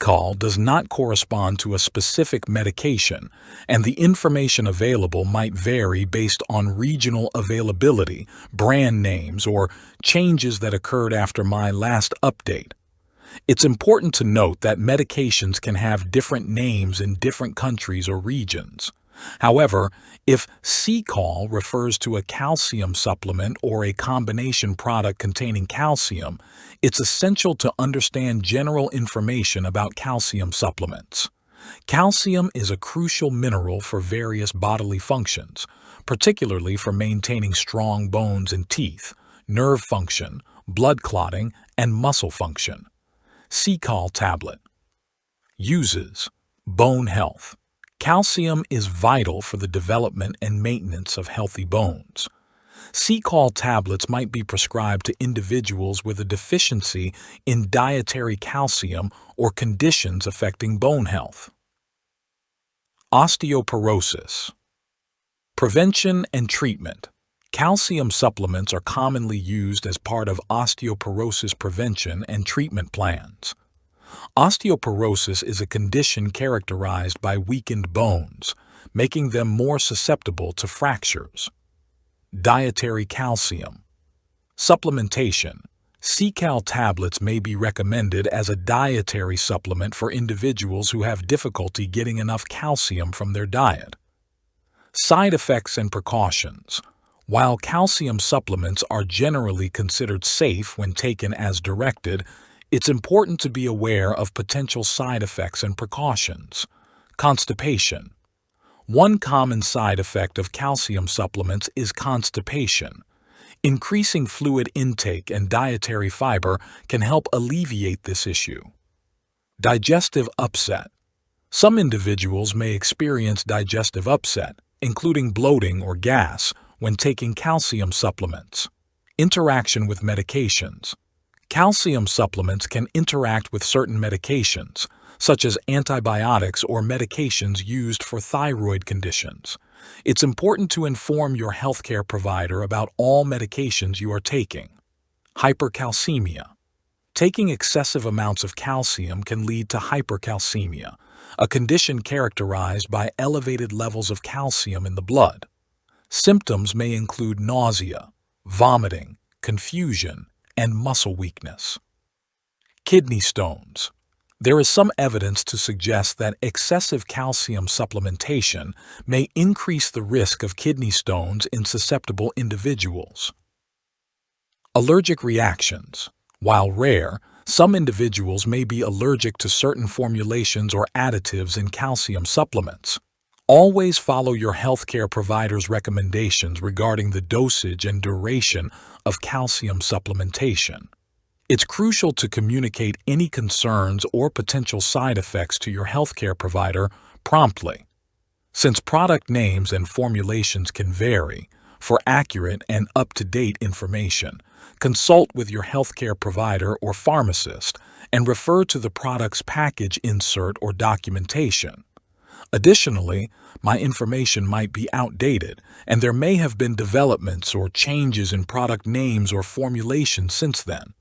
SeaCal does not correspond to a specific medication, and the information available might vary based on regional availability, brand names, or changes that occurred after my last update. It's important to note that medications can have different names in different countries or regions. However, if SeaCal refers to a calcium supplement or a combination product containing calcium, it's essential to understand general information about calcium supplements. Calcium is a crucial mineral for various bodily functions, particularly for maintaining strong bones and teeth, nerve function, blood clotting, and muscle function. SeaCal Tablet. Uses: bone health. Calcium is vital for the development and maintenance of healthy bones. SeaCal tablets might be prescribed to individuals with a deficiency in dietary calcium or conditions affecting bone health. Osteoporosis. Prevention and treatment. Calcium supplements are commonly used as part of osteoporosis prevention and treatment plans. Osteoporosis is a condition characterized by weakened bones, making them more susceptible to fractures. Dietary calcium. Supplementation. SeaCal tablets may be recommended as a dietary supplement for individuals who have difficulty getting enough calcium from their diet. Side effects and precautions. While calcium supplements are generally considered safe when taken as directed, it's important to be aware of potential side effects and precautions. Constipation. One common side effect of calcium supplements is constipation. Increasing fluid intake and dietary fiber can help alleviate this issue. Digestive upset. Some individuals may experience digestive upset, including bloating or gas, when taking calcium supplements. Interaction with medications. Calcium supplements can interact with certain medications, such as antibiotics or medications used for thyroid conditions. It's important to inform your healthcare provider about all medications you are taking. Hypercalcemia. Taking excessive amounts of calcium can lead to hypercalcemia, a condition characterized by elevated levels of calcium in the blood. Symptoms may include nausea, vomiting, confusion, and muscle weakness. Kidney stones. There is some evidence to suggest that excessive calcium supplementation may increase the risk of kidney stones in susceptible individuals. Allergic reactions. While rare, some individuals may be allergic to certain formulations or additives in calcium supplements. Always follow your healthcare provider's recommendations regarding the dosage and duration of calcium supplementation. It's crucial to communicate any concerns or potential side effects to your healthcare provider promptly. Since product names and formulations can vary, for accurate and up-to-date information, consult with your healthcare provider or pharmacist and refer to the product's package insert or documentation. Additionally, my information might be outdated, and there may have been developments or changes in product names or formulations since then.